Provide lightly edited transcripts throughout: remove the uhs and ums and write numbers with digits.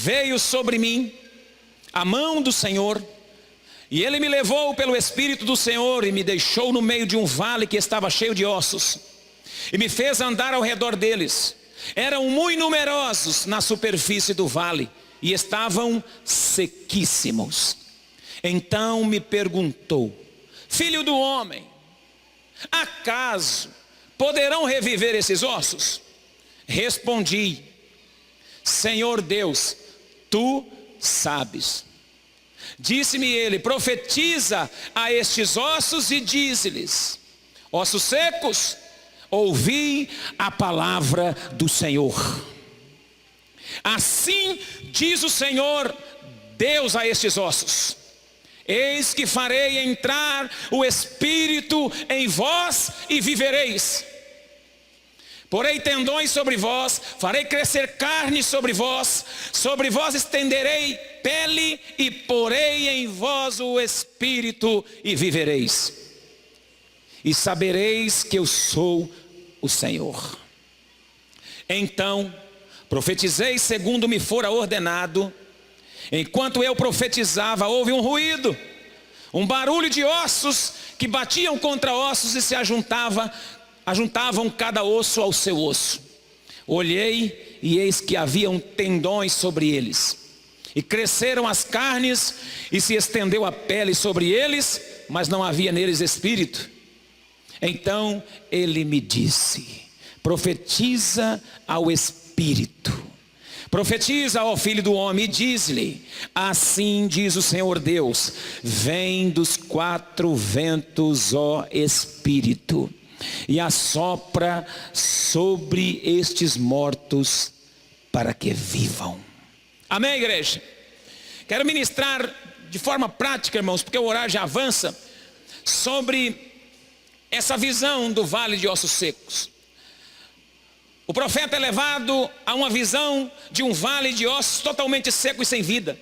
veio sobre mim a mão do Senhor, e Ele me levou pelo Espírito do Senhor e me deixou no meio de um vale que estava cheio de ossos, e me fez andar ao redor deles. Eram muito numerosos na superfície do vale, e estavam sequíssimos. Então me perguntou: filho do homem, acaso poderão reviver esses ossos? Respondi: Senhor Deus, tu sabes. Disse-me ele: profetiza a estes ossos e dize-lhes: ossos secos, ouvi a palavra do Senhor. Assim diz o Senhor Deus a estes ossos: eis que farei entrar o Espírito em vós e vivereis. Porei tendões sobre vós, farei crescer carne sobre vós estenderei pele e porei em vós o Espírito e vivereis. E sabereis que eu sou o Senhor. Então profetizei segundo me fora ordenado. Enquanto eu profetizava, houve um ruído, um barulho de ossos que batiam contra ossos e se ajuntavam cada osso ao seu osso. Olhei e eis que haviam tendões sobre eles, e cresceram as carnes, e se estendeu a pele sobre eles, mas não havia neles espírito. Então ele me disse: profetiza ao Espírito. Profetiza ao filho do homem e diz-lhe: assim diz o Senhor Deus, vem dos quatro ventos, ó Espírito, e assopra sobre estes mortos para que vivam. Amém, igreja? Quero ministrar de forma prática, irmãos, porque o horário já avança, sobre essa visão do vale de ossos secos. O profeta é levado a uma visão de um vale de ossos totalmente seco e sem vida.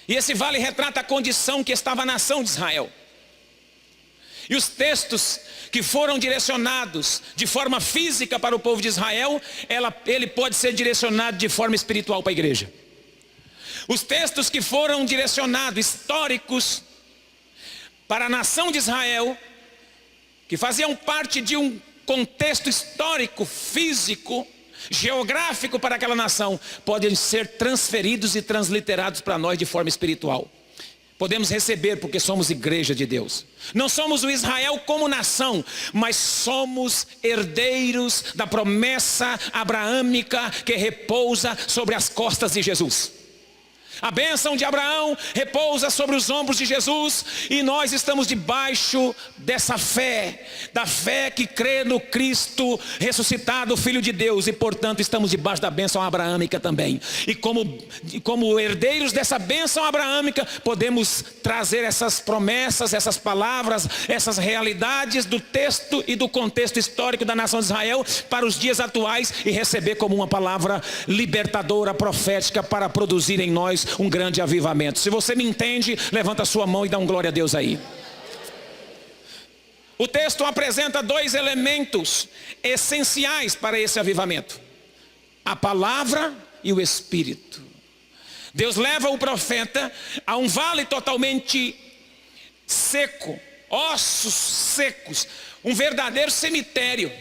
E esse vale retrata a condição que estava a nação de Israel. E os textos que foram direcionados de forma física para o povo de Israel, ele pode ser direcionado de forma espiritual para a igreja. Os textos que foram direcionados, históricos, para a nação de Israel, que faziam parte de um contexto histórico, físico, geográfico para aquela nação, podem ser transferidos e transliterados para nós de forma espiritual. Podemos receber porque somos igreja de Deus. Não somos o Israel como nação, mas somos herdeiros da promessa abraâmica que repousa sobre as costas de Jesus. A bênção de Abraão repousa sobre os ombros de Jesus, e nós estamos debaixo dessa fé, da fé que crê no Cristo ressuscitado, Filho de Deus, e portanto estamos debaixo da bênção abraâmica também. E como herdeiros dessa bênção abraâmica, podemos trazer essas promessas, essas palavras, essas realidades do texto e do contexto histórico da nação de Israel para os dias atuais e receber como uma palavra libertadora, profética, para produzir em nós um grande avivamento. Se você me entende, levanta a sua mão e dá um glória a Deus aí. O texto apresenta dois elementos essenciais para esse avivamento: a palavra e o Espírito. Deus leva o profeta a um vale totalmente seco, ossos secos, um verdadeiro cemitério,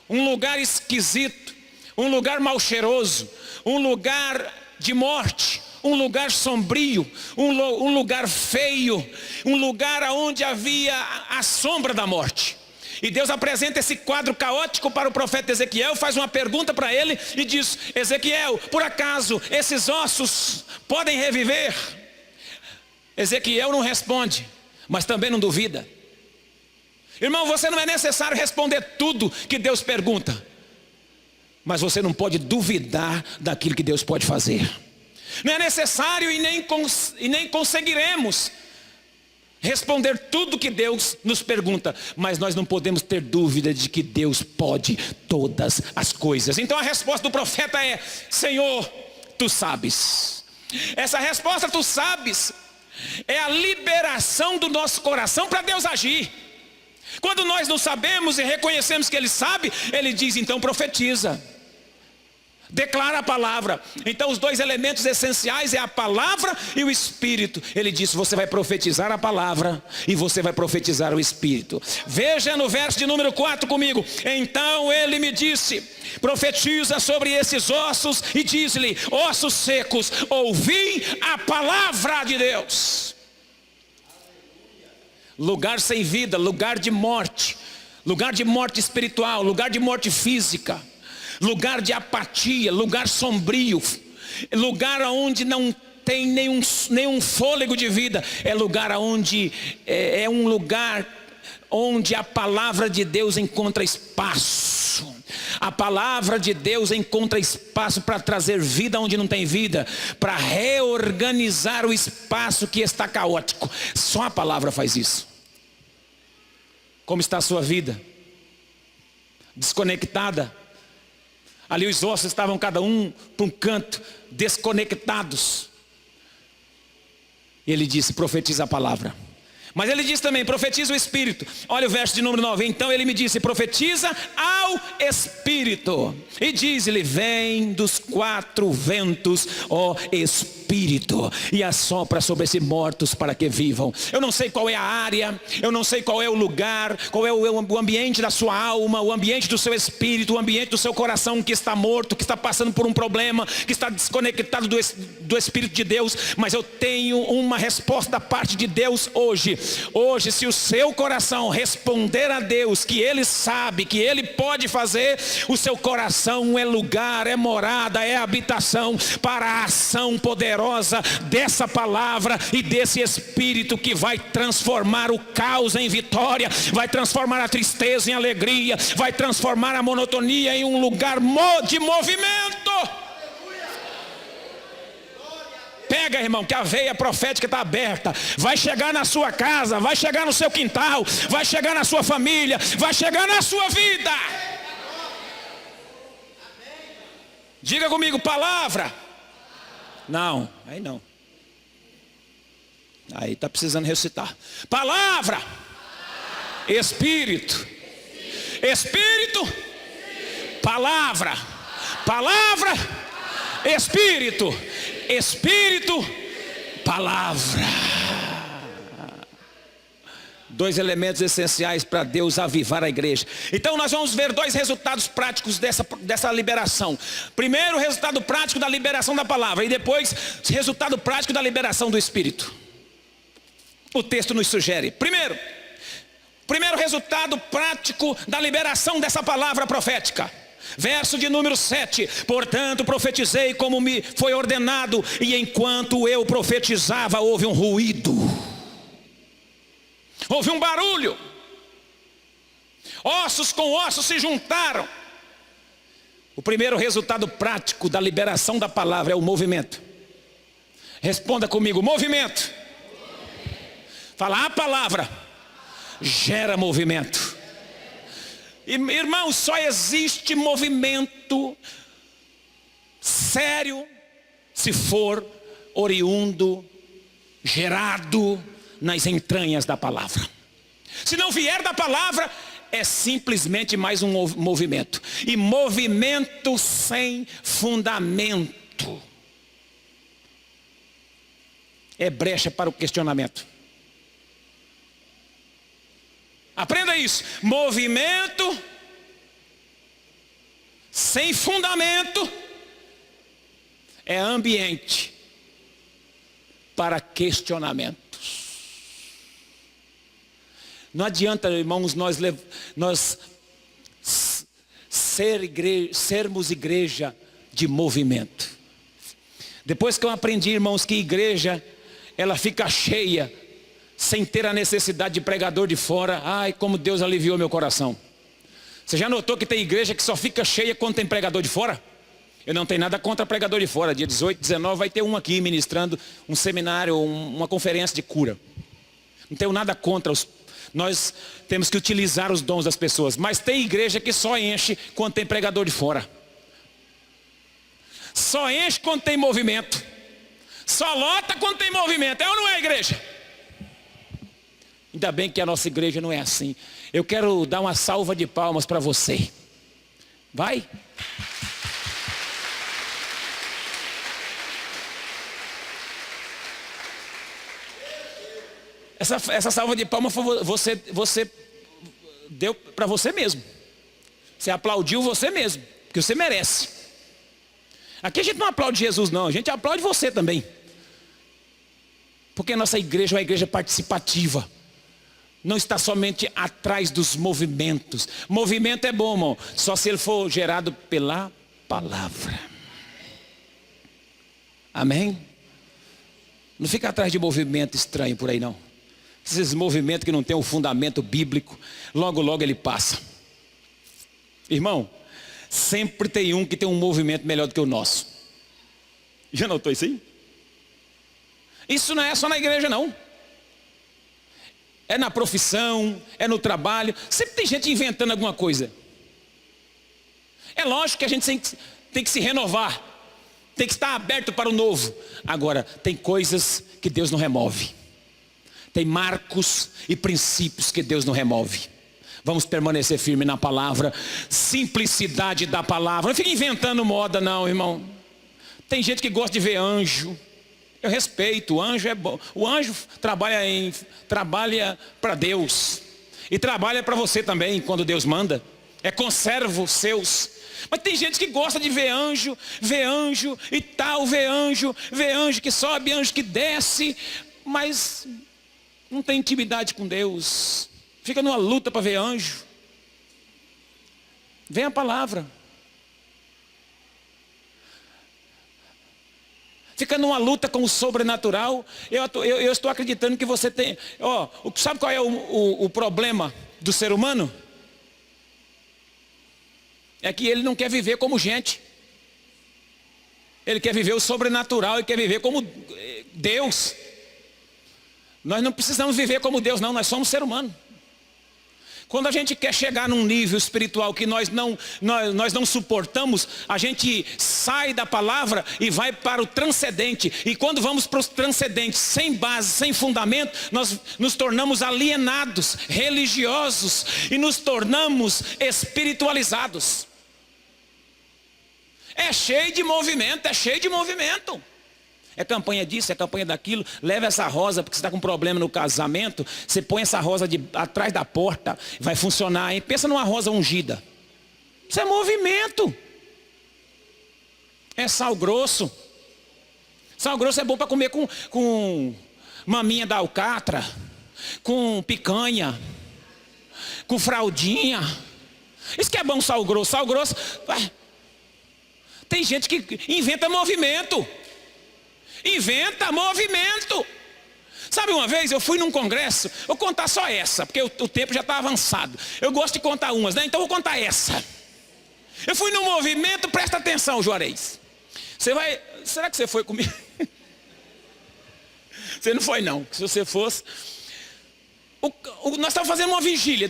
um lugar esquisito, um lugar mal cheiroso, um lugar de morte, um lugar sombrio, um lugar feio, um lugar onde havia a sombra da morte. E Deus apresenta esse quadro caótico para o profeta Ezequiel, faz uma pergunta para ele e diz: Ezequiel, por acaso esses ossos podem reviver? Ezequiel não responde, mas também não duvida. Irmão, você não é necessário responder tudo que Deus pergunta, mas você não pode duvidar daquilo que Deus pode fazer. Não é necessário e nem conseguiremos responder tudo que Deus nos pergunta, mas nós não podemos ter dúvida de que Deus pode todas as coisas. Então a resposta do profeta é: Senhor, tu sabes. Essa resposta, tu sabes, é a liberação do nosso coração para Deus agir. Quando nós não sabemos e reconhecemos que Ele sabe, Ele diz: então profetiza. Declara a palavra. Então os dois elementos essenciais é a palavra e o Espírito. Ele disse, você vai profetizar a palavra e você vai profetizar o Espírito. Veja no verso de número 4 comigo. Então ele me disse, profetiza sobre esses ossos e diz-lhe, ossos secos, ouvi a palavra de Deus. Lugar sem vida, lugar de morte espiritual, lugar de morte física, lugar de apatia, lugar sombrio, lugar onde não tem nenhum fôlego de vida, é lugar onde é um lugar onde a palavra de Deus encontra espaço. A palavra de Deus encontra espaço para trazer vida onde não tem vida, para reorganizar o espaço que está caótico. Só a palavra faz isso. Como está a sua vida? Desconectada. Ali os ossos estavam cada um para um canto, desconectados. E ele disse, profetiza a palavra. Mas ele diz também, profetiza o Espírito. Olha o verso de número 9. Então ele me disse, profetiza ao Espírito. E diz-lhe, vem dos 4 ventos, ó Espírito, e assopra sobre esses mortos para que vivam. Eu não sei qual é a área, eu não sei qual é o lugar, qual é o ambiente da sua alma, o ambiente do seu espírito, o ambiente do seu coração que está morto, que está passando por um problema, que está desconectado do Espírito de Deus. Mas eu tenho uma resposta da parte de Deus hoje. Hoje, se o seu coração responder a Deus, que Ele sabe, que Ele pode fazer, o seu coração é lugar, é morada, é habitação para a ação poderosa dessa palavra e desse Espírito que vai transformar o caos em vitória, vai transformar a tristeza em alegria, vai transformar a monotonia em um lugar de movimento. Pega, irmão, que a veia profética está aberta. Vai chegar na sua casa, vai chegar no seu quintal, vai chegar na sua família, vai chegar na sua vida. Diga comigo, palavra. Não, aí não. Aí está precisando ressuscitar. Palavra. Espírito. Espírito. Palavra. Palavra. Espírito. Espírito, palavra. 2 elementos essenciais para Deus avivar a igreja. Então nós vamos ver 2 resultados práticos dessa liberação. Primeiro, resultado prático da liberação da palavra. E depois, resultado prático da liberação do Espírito. O texto nos sugere. Primeiro resultado prático da liberação dessa palavra profética. Verso de número 7. Portanto profetizei como me foi ordenado, e enquanto eu profetizava houve um ruído, houve um barulho, ossos com ossos se juntaram. O primeiro resultado prático da liberação da palavra é o movimento. Responda comigo, movimento. Fala, a palavra gera movimento. Irmãos, só existe movimento sério se for oriundo, gerado nas entranhas da palavra. Se não vier da palavra, é simplesmente mais um movimento. E movimento sem fundamento é brecha para o questionamento. Aprenda isso. Movimento sem fundamento é ambiente para questionamentos. Não adianta, irmãos, nós sermos igreja de movimento. Depois que eu aprendi, irmãos, que igreja ela fica cheia sem ter a necessidade de pregador de fora. Ai, como Deus aliviou meu coração. Você já notou que tem igreja que só fica cheia quando tem pregador de fora? Eu não tenho nada contra pregador de fora. Dia 18, 19 vai ter um aqui ministrando um seminário, uma conferência de cura. Não tenho nada contra nós temos que utilizar os dons das pessoas. Mas tem igreja que só enche quando tem pregador de fora. Só enche quando tem movimento. Só lota quando tem movimento. É ou não é, igreja? Ainda bem que a nossa igreja não é assim. Eu quero dar uma salva de palmas para você. Vai. Essa salva de palmas você deu para você mesmo. Você aplaudiu você mesmo, porque você merece. Aqui a gente não aplaude Jesus não, a gente aplaude você também. Porque a nossa igreja é uma igreja participativa. Não está somente atrás dos movimentos. Movimento é bom, irmão, só se ele for gerado pela palavra. Amém? Não fica atrás de movimento estranho por aí não. Esses movimentos que não tem um fundamento bíblico, logo logo ele passa. Irmão, sempre tem um que tem um movimento melhor do que o nosso. Já notou isso aí? Isso não é só na igreja não. É na profissão, é no trabalho. Sempre tem gente inventando alguma coisa. É lógico que a gente tem que se renovar. Tem que estar aberto para o novo. Agora, tem coisas que Deus não remove. Tem marcos e princípios que Deus não remove. Vamos permanecer firme na palavra. Simplicidade da palavra. Não fica inventando moda não, irmão. Tem gente que gosta de ver anjo. Eu respeito, o anjo é bom. O anjo trabalha para Deus. E trabalha para você também, quando Deus manda. É conservo seus. Mas tem gente que gosta de ver anjo e tal, ver anjo que sobe, anjo que desce. Mas não tem intimidade com Deus. Fica numa luta para ver anjo. Vem a palavra. Fica numa luta com o sobrenatural. Eu estou acreditando que você tem. Sabe qual é o problema do ser humano? É que ele não quer viver como gente. Ele quer viver o sobrenatural, ele quer viver como Deus. Nós não precisamos viver como Deus não, nós somos ser humano. Quando a gente quer chegar num nível espiritual que nós não suportamos, a gente sai da palavra e vai para o transcendente. E quando vamos para os transcendentes, sem base, sem fundamento, nós nos tornamos alienados, religiosos e nos tornamos espiritualizados. É cheio de movimento, é cheio de movimento. É campanha disso, é campanha daquilo. Leva essa rosa porque você está com problema no casamento. Você põe essa rosa atrás da porta, vai funcionar, hein? Pensa numa rosa ungida. Isso é movimento. É sal grosso. Sal grosso é bom para comer com maminha da alcatra, com picanha, com fraldinha. Isso que é bom, sal grosso. Sal grosso. Tem gente que inventa movimento. Inventa movimento. Sabe, uma vez eu fui num congresso. Vou contar só essa, porque o tempo já está avançado. Eu gosto de contar umas, né? Então vou contar essa. Eu fui num movimento, presta atenção, Juarez. Será que você foi comigo? Você não foi não. Se você fosse. Nós estávamos fazendo uma vigília.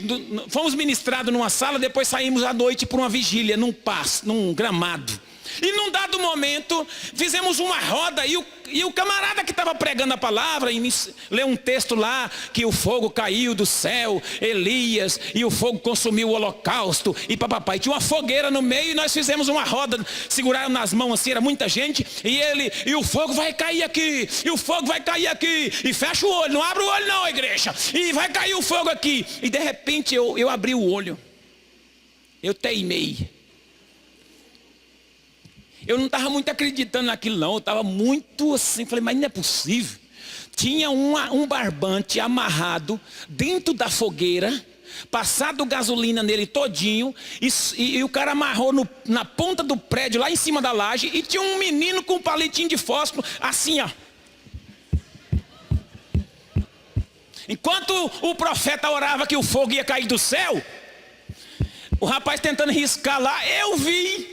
Fomos ministrados numa sala, depois saímos à noite para uma vigília, num gramado. E num dado momento, fizemos uma roda e o camarada que estava pregando a palavra, leu um texto lá, que o fogo caiu do céu, Elias, e o fogo consumiu o holocausto, e papapá. E tinha uma fogueira no meio e nós fizemos uma roda, seguraram nas mãos assim, era muita gente, e o fogo vai cair aqui, e o fogo vai cair aqui, e fecha o olho, não abre o olho não, igreja, e vai cair o fogo aqui. E de repente eu abri o olho, eu teimei. Eu não estava muito acreditando naquilo não, eu estava muito assim, falei, mas não é possível. Tinha um barbante amarrado dentro da fogueira, passado gasolina nele todinho, e o cara amarrou na ponta do prédio, lá em cima da laje, e tinha um menino com um palitinho de fósforo, assim ó. Enquanto o profeta orava que o fogo ia cair do céu, o rapaz tentando riscar lá, eu vi.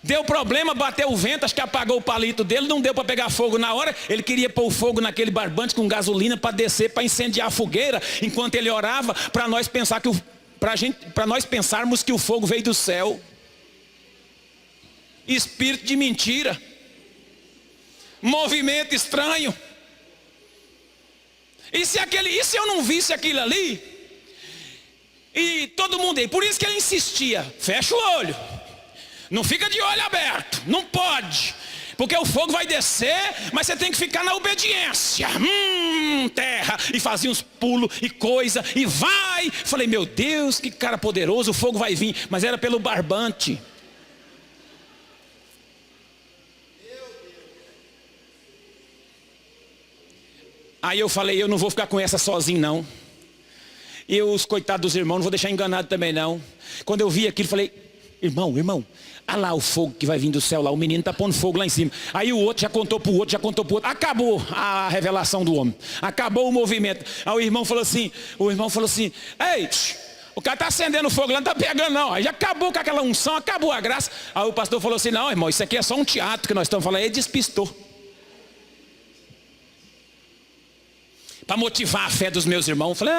Deu problema, bateu o vento, acho que apagou o palito dele, não deu para pegar fogo na hora. Ele queria pôr o fogo naquele barbante com gasolina para descer, para incendiar a fogueira, enquanto ele orava, para nós pensarmos que o fogo veio do céu. Espírito de mentira. Movimento estranho. E se eu não visse aquilo ali? E todo mundo aí, por isso que ele insistia, fecha o olho. Não fica de olho aberto, não pode. Porque o fogo vai descer, mas você tem que ficar na obediência. terra, e fazia uns pulos e coisa, e vai. Falei, meu Deus, que cara poderoso, o fogo vai vir. Mas era pelo barbante. Aí eu falei, eu não vou ficar com essa sozinho não. E os coitados dos irmãos, não vou deixar enganado também não. Quando eu vi aquilo, falei, irmão, olha lá o fogo que vai vir do céu lá, o menino está pondo fogo lá em cima. Aí o outro já contou para o outro, acabou a revelação do homem, acabou o movimento. Aí o irmão falou assim, ei, o cara está acendendo fogo lá, não está pegando não. Aí já acabou com aquela unção, acabou a graça. Aí o pastor falou assim, não irmão, isso aqui é só um teatro que nós estamos falando. Aí ele despistou. Para motivar a fé dos meus irmãos. Eu falei,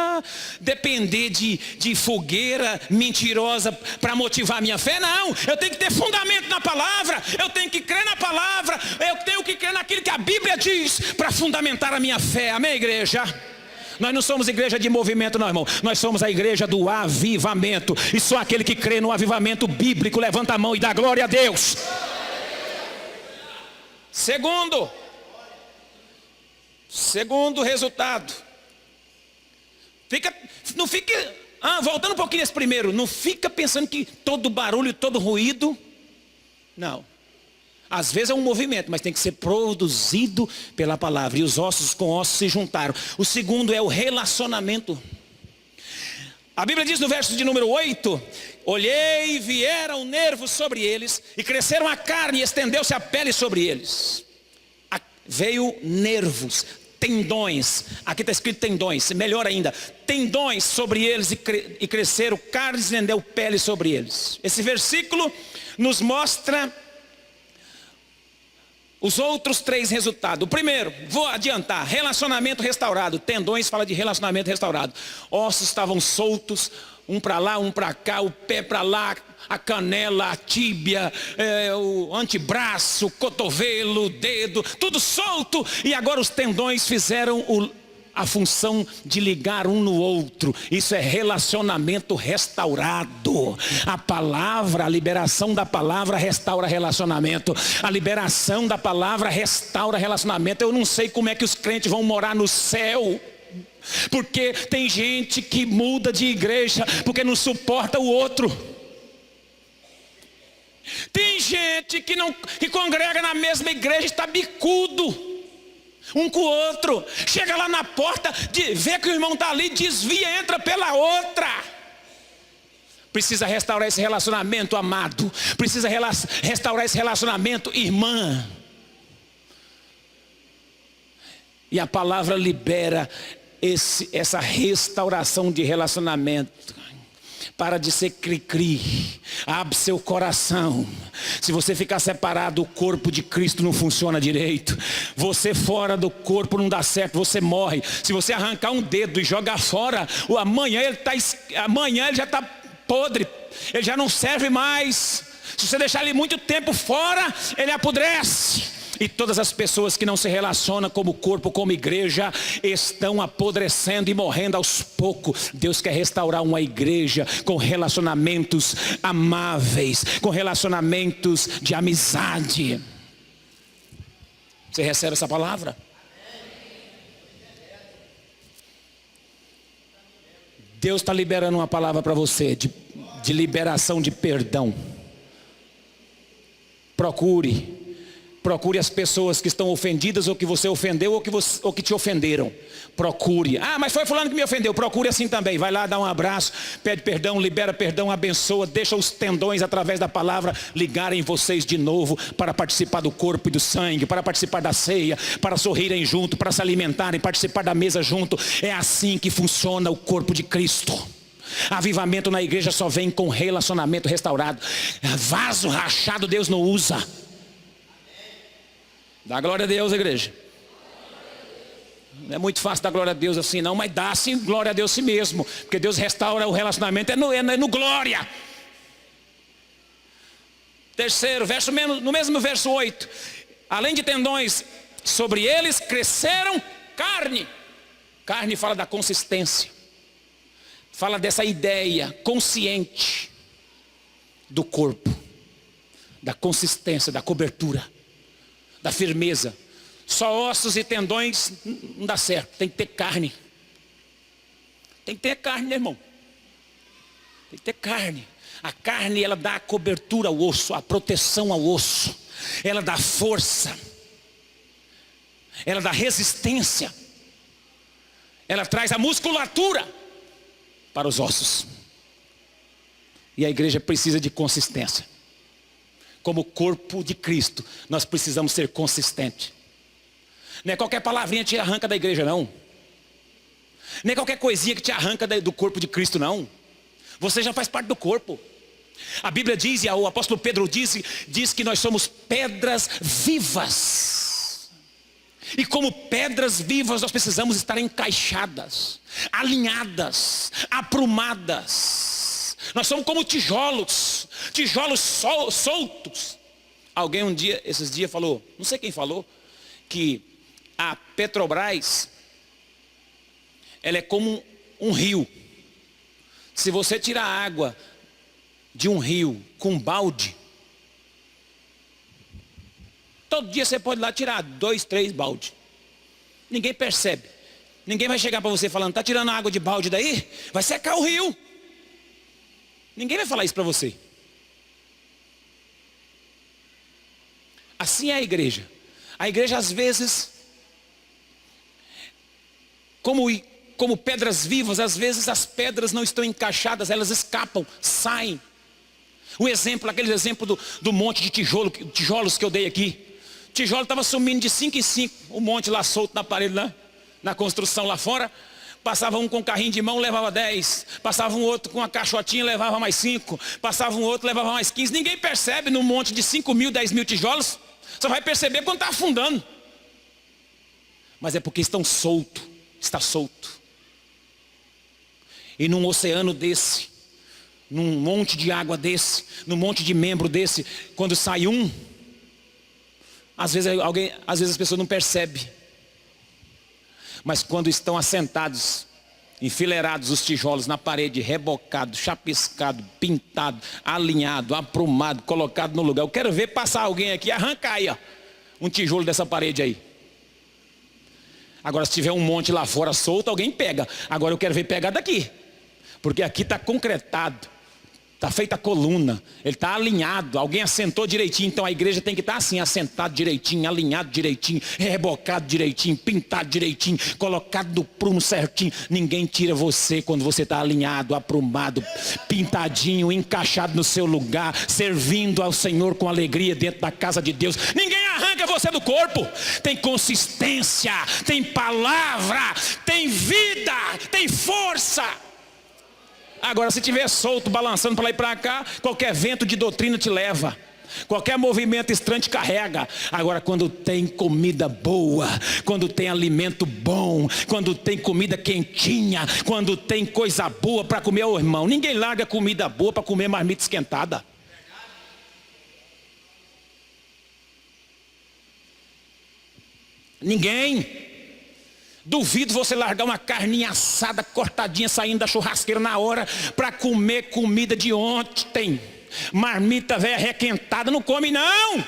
depender de fogueira mentirosa para motivar a minha fé? Não, eu tenho que ter fundamento na palavra. Eu tenho que crer na palavra. Eu tenho que crer naquilo que a Bíblia diz para fundamentar a minha fé. Amém, igreja? Nós não somos igreja de movimento não, irmão. Nós somos a igreja do avivamento. E só aquele que crê no avivamento bíblico levanta a mão e dá glória a Deus. Segundo resultado, não fique, voltando um pouquinho nesse primeiro, não fica pensando que todo barulho, todo ruído, não. Às vezes é um movimento, mas tem que ser produzido pela palavra. E os ossos com ossos se juntaram. O segundo é o relacionamento. A Bíblia diz no verso de número 8, olhei e vieram nervos sobre eles, e cresceram a carne e estendeu-se a pele sobre eles. Veio nervos, tendões, aqui está escrito tendões, melhor ainda, tendões sobre eles e cresceram carne e estendeu pele sobre eles. Esse versículo nos mostra os outros 3 resultados. O primeiro, vou adiantar, relacionamento restaurado. Tendões fala de relacionamento restaurado. Ossos estavam soltos, um para lá, um para cá, o pé para lá, a canela, a tíbia, o antebraço, o cotovelo, o dedo, tudo solto. E agora os tendões fizeram a função de ligar um no outro. Isso é relacionamento restaurado. A palavra, a liberação da palavra restaura relacionamento. A liberação da palavra restaura relacionamento. Eu não sei como é que os crentes vão morar no céu, porque tem gente que muda de igreja porque não suporta o outro. Tem gente que congrega na mesma igreja, está bicudo um com o outro. Chega lá na porta, vê que o irmão está ali, desvia, entra pela outra. Precisa restaurar esse relacionamento, amado. Precisa restaurar esse relacionamento, irmã. E a palavra libera essa restauração de relacionamento. Para de ser cri-cri. Abre seu coração. Se você ficar separado, o corpo de Cristo não funciona direito. Você fora do corpo não dá certo, você morre. Se você arrancar um dedo e jogar fora, amanhã ele já está podre. Ele já não serve mais. Se você deixar ele muito tempo fora, ele apodrece. E todas as pessoas que não se relacionam como corpo, como igreja, estão apodrecendo e morrendo aos poucos. Deus quer restaurar uma igreja com relacionamentos amáveis, com relacionamentos de amizade. Você recebe essa palavra? Deus está liberando uma palavra para você de liberação de perdão. Procure as pessoas que estão ofendidas, ou que você ofendeu, ou que te ofenderam. Procure. Mas foi fulano que me ofendeu. Procure assim também. Vai lá, dá um abraço, pede perdão, libera perdão, abençoa. Deixa os tendões através da palavra ligarem vocês de novo para participar do corpo e do sangue, para participar da ceia, para sorrirem junto, para se alimentarem, participar da mesa junto. É assim que funciona o corpo de Cristo. Avivamento na igreja só vem com relacionamento restaurado. Vaso rachado Deus não usa. Dá glória a Deus, igreja. Não é muito fácil dar glória a Deus assim não, mas dá sim glória a Deus si mesmo. Porque Deus restaura o relacionamento, é no glória. Terceiro, no mesmo verso 8. Além de tendões, sobre eles cresceram carne. Carne fala da consistência. Fala dessa ideia consciente do corpo. Da consistência, da cobertura, da firmeza. Só ossos e tendões não dá certo, tem que ter carne. Tem que ter carne, né, irmão? Tem que ter carne. A carne, ela dá a cobertura ao osso, a proteção ao osso. Ela dá força. Ela dá resistência. Ela traz a musculatura para os ossos. E a igreja precisa de consistência. Como corpo de Cristo, nós precisamos ser consistentes. Não é qualquer palavrinha que te arranca da igreja, não. Não é qualquer coisinha que te arranca do corpo de Cristo, não. Você já faz parte do corpo. A Bíblia diz, e o apóstolo Pedro diz que nós somos pedras vivas. E como pedras vivas nós precisamos estar encaixadas, alinhadas, aprumadas. Nós somos como tijolos soltos. Alguém esses dias falou, não sei quem falou, que a Petrobras, ela é como um rio. Se você tirar água de um rio com um balde, todo dia você pode ir lá tirar 2, 3 baldes. Ninguém percebe. Ninguém vai chegar para você falando, está tirando água de balde daí? Vai secar o rio. Ninguém vai falar isso para você. Assim é a igreja. A igreja às vezes, como pedras vivas, às vezes as pedras não estão encaixadas, elas escapam, saem. Aquele exemplo do monte de tijolos que eu dei aqui. O tijolo estava sumindo de 5 em 5, o monte lá solto na parede, lá, na construção lá fora. Passava um com um carrinho de mão, levava 10. Passava um outro com uma caixotinha, levava mais 5. Passava um outro, levava mais 15. Ninguém percebe num monte de 5 mil, 10 mil tijolos. Só vai perceber quando está afundando. Mas é porque está solto. E num oceano desse, num monte de água desse, num monte de membro desse, quando sai um, às vezes as pessoas não percebem. Mas quando estão assentados, enfileirados os tijolos na parede, rebocado, chapiscado, pintado, alinhado, aprumado, colocado no lugar. Eu quero ver passar alguém aqui, arrancar aí, ó, um tijolo dessa parede aí. Agora se tiver um monte lá fora solto, alguém pega. Agora eu quero ver pegar daqui. Porque aqui está concretado. Está feita a coluna, ele está alinhado, alguém assentou direitinho, então a igreja tem que estar assim, assentado direitinho, alinhado direitinho, rebocado direitinho, pintado direitinho, colocado no prumo certinho. Ninguém tira você quando você está alinhado, aprumado, pintadinho, encaixado no seu lugar, servindo ao Senhor com alegria dentro da casa de Deus. Ninguém arranca você do corpo. Tem consistência, tem palavra, tem vida, tem força. Agora se estiver solto, balançando para lá e para cá, qualquer vento de doutrina te leva. Qualquer movimento estranho te carrega. Agora quando tem comida boa, quando tem alimento bom, quando tem comida quentinha, quando tem coisa boa para comer, ô irmão, ninguém larga comida boa para comer marmita esquentada. Ninguém. Duvido você largar uma carninha assada, cortadinha, saindo da churrasqueira na hora, para comer comida de ontem. Marmita velha requentada, não come não.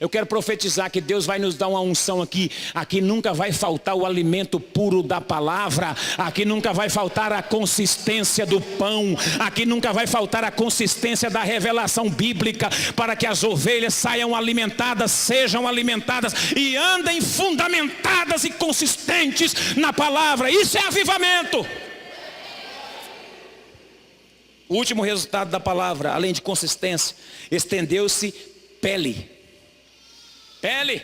Eu quero profetizar que Deus vai nos dar uma unção aqui. Aqui nunca vai faltar o alimento puro da palavra. Aqui nunca vai faltar a consistência do pão. Aqui nunca vai faltar a consistência da revelação bíblica. Para que as ovelhas saiam alimentadas, sejam alimentadas e andem fundamentadas e consistentes na palavra. Isso é avivamento. O último resultado da palavra, além de consistência, estendeu-se pele. Pele,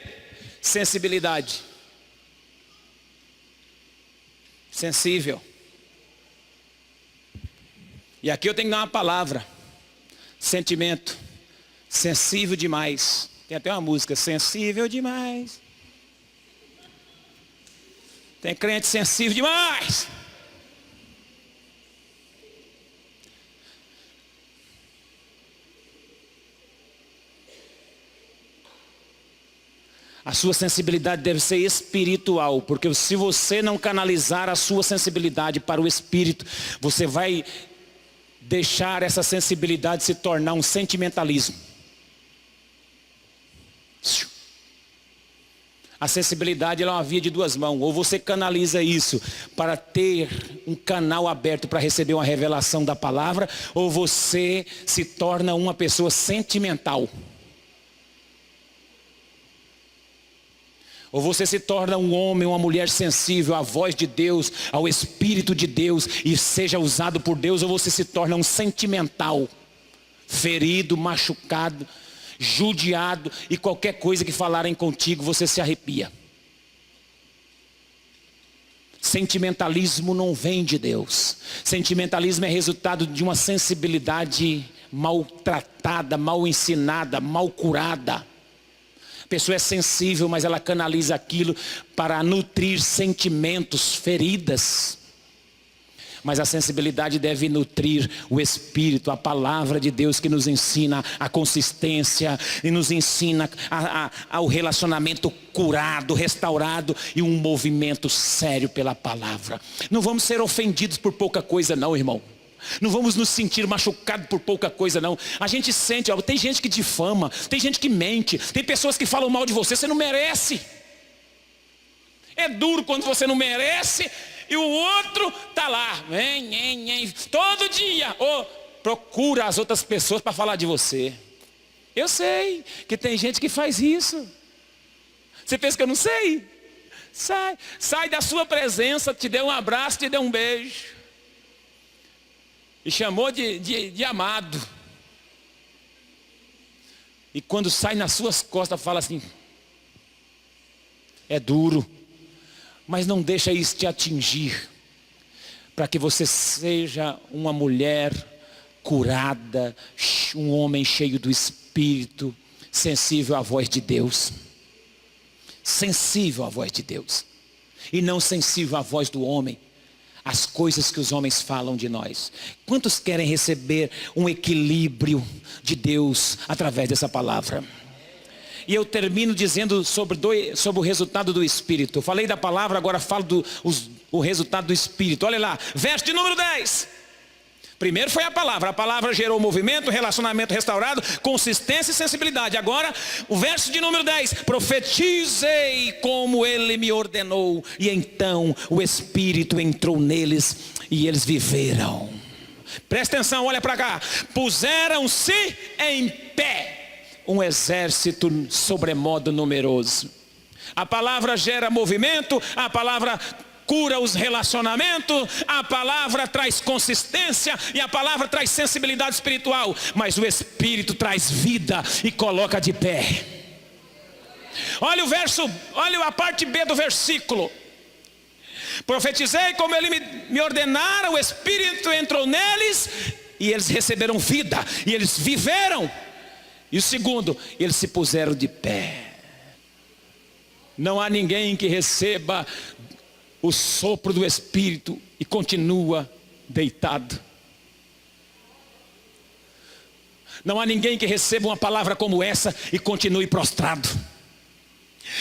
sensibilidade, sensível. E aqui eu tenho que dar uma palavra, sentimento, sensível demais. Tem até uma música, sensível demais. Tem crente sensível demais. A sua sensibilidade deve ser espiritual, porque se você não canalizar a sua sensibilidade para o espírito, você vai deixar essa sensibilidade se tornar um sentimentalismo. A sensibilidade ela é uma via de duas mãos. Ou você canaliza isso para ter um canal aberto para receber uma revelação da palavra, ou você se torna uma pessoa sentimental. Ou você se torna um homem, uma mulher sensível à voz de Deus, ao Espírito de Deus, e seja usado por Deus, ou você se torna um sentimental, ferido, machucado, judiado, e qualquer coisa que falarem contigo, você se arrepia. Sentimentalismo não vem de Deus. Sentimentalismo é resultado de uma sensibilidade maltratada, mal ensinada, mal curada. A pessoa é sensível, mas ela canaliza aquilo para nutrir sentimentos, feridas. Mas a sensibilidade deve nutrir o Espírito, a palavra de Deus que nos ensina a consistência e nos ensina ao relacionamento curado, restaurado e um movimento sério pela palavra. Não vamos ser ofendidos por pouca coisa não, irmão. Não vamos nos sentir machucados por pouca coisa não. A gente sente, tem gente que difama, tem gente que mente, tem pessoas que falam mal de você, você não merece. É duro quando você não merece e o outro está lá, todo dia, procura as outras pessoas para falar de você. Eu sei que tem gente que faz isso. Você pensa que eu não sei? Sai da sua presença, te dê um abraço, te dê um beijo. E chamou de amado. E quando sai nas suas costas, fala assim, é duro. Mas não deixa isso te atingir. Para que você seja uma mulher curada, um homem cheio do Espírito, sensível à voz de Deus. Sensível à voz de Deus. E não sensível à voz do homem. As coisas que os homens falam de nós. Quantos querem receber um equilíbrio de Deus através dessa palavra? E eu termino dizendo sobre o resultado do Espírito. Eu falei da palavra, agora falo o resultado do Espírito. Olha lá, verso de número 10. Primeiro foi a palavra gerou movimento, relacionamento restaurado, consistência e sensibilidade. Agora, o verso de número 10, profetizei como ele me ordenou. E então o Espírito entrou neles e eles viveram. Presta atenção, olha para cá. Puseram-se em pé um exército sobremodo numeroso. A palavra gera movimento, a palavra cura os relacionamentos, a palavra traz consistência e a palavra traz sensibilidade espiritual, mas o Espírito traz vida e coloca de pé. Olha o verso, olha a parte B do versículo. Profetizei como ele me ordenara, o Espírito entrou neles e eles receberam vida e eles viveram. E o segundo, eles se puseram de pé. Não há ninguém que receba o sopro do Espírito e continua deitado. Não há ninguém que receba uma palavra como essa e continue prostrado.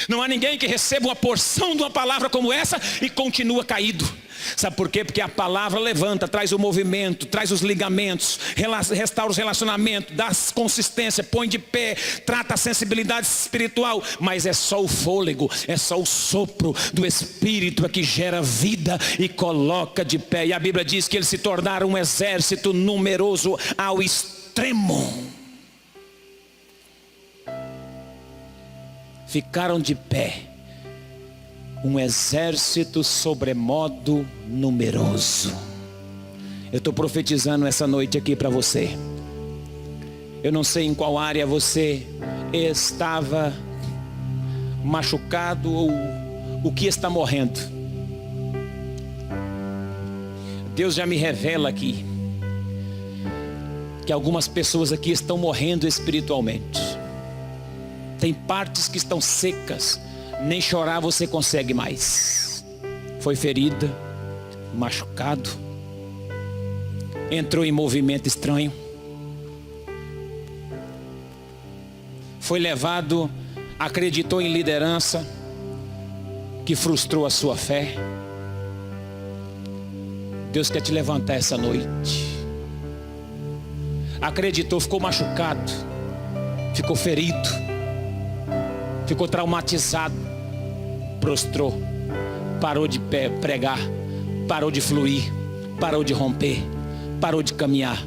Não há ninguém que receba uma porção de uma palavra como essa e continua caído. Sabe por quê? Porque a palavra levanta, traz o movimento, traz os ligamentos, restaura os relacionamentos, dá consistência, põe de pé, trata a sensibilidade espiritual. Mas é só o fôlego, é só o sopro do Espírito que gera vida e coloca de pé. E a Bíblia diz que eles se tornaram um exército numeroso ao extremo. Ficaram de pé, um exército sobremodo numeroso. Eu estou profetizando essa noite aqui para você. Eu não sei em qual área você estava machucado ou o que está morrendo. Deus já me revela aqui que algumas pessoas aqui estão morrendo espiritualmente. Tem partes que estão secas, nem chorar você consegue mais. Foi ferida, machucado, entrou em movimento estranho, foi levado, acreditou em liderança que frustrou a sua fé. Deus quer te levantar essa noite. Acreditou, ficou machucado, ficou ferido, ficou traumatizado, prostrou, parou de pregar, parou de fluir, parou de romper, parou de caminhar.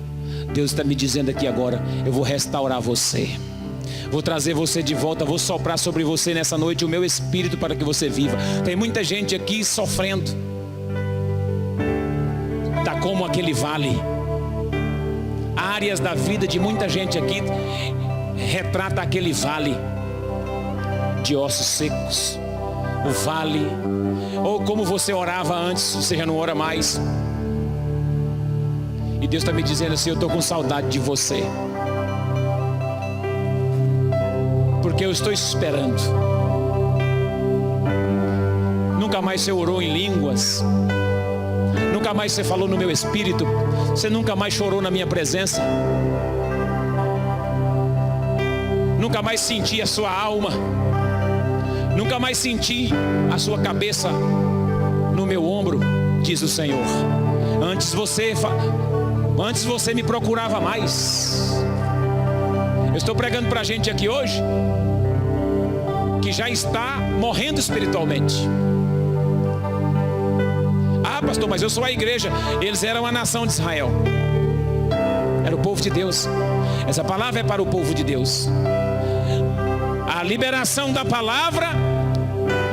Deus está me dizendo aqui agora: eu vou restaurar você, vou trazer você de volta, vou soprar sobre você nessa noite o meu espírito para que você viva. Tem muita gente aqui sofrendo, está como aquele vale. Áreas da vida de muita gente aqui retrata aquele vale de ossos secos, o vale, ou como você orava antes, você já não ora mais. E Deus está me dizendo assim: eu estou com saudade de você, porque eu estou esperando. Nunca mais você orou em línguas, nunca mais você falou no meu espírito, você nunca mais chorou na minha presença, nunca mais senti a sua alma, nunca mais senti a sua cabeça no meu ombro, diz o Senhor. Antes você me procurava mais. Eu estou pregando para a gente aqui hoje que já está morrendo espiritualmente. Ah, pastor, mas eu sou a igreja. Eles eram a nação de Israel, era o povo de Deus. Essa palavra é para o povo de Deus. A liberação da palavra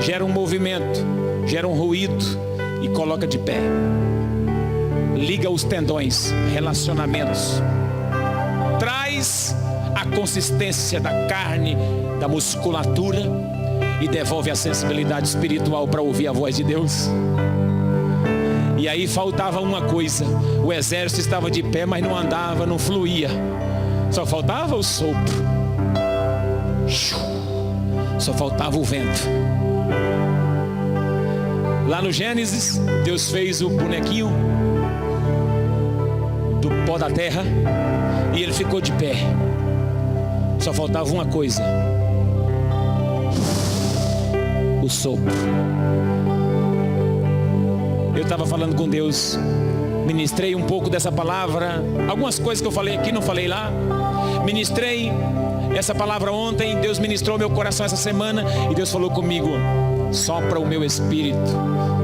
gera um movimento, gera um ruído e coloca de pé, liga os tendões, relacionamentos, traz a consistência da carne, da musculatura, e devolve a sensibilidade espiritual para ouvir a voz de Deus. E aí faltava uma coisa: o exército estava de pé, mas não andava, não fluía, só faltava o sopro, só faltava o vento. Lá no Gênesis, Deus fez o bonequinho do pó da terra e ele ficou de pé, só faltava uma coisa: o sopro. Eu estava falando com Deus, ministrei um pouco dessa palavra, algumas coisas que eu falei aqui, não falei lá. Ministrei essa palavra ontem, Deus ministrou meu coração essa semana, e Deus falou comigo: sopra o meu espírito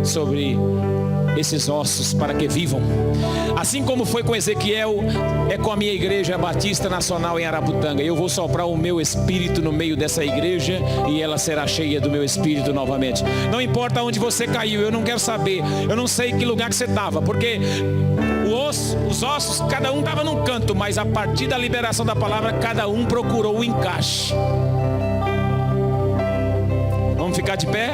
sobre esses ossos para que vivam. Assim como foi com Ezequiel, é com a minha igreja Batista Nacional em Araputanga. Eu vou soprar o meu espírito no meio dessa igreja e ela será cheia do meu espírito novamente. Não importa onde você caiu, eu não quero saber, eu não sei que lugar que você estava, porque os ossos, cada um estava num canto, mas a partir da liberação da palavra, cada um procurou o encaixe. Vamos ficar de pé?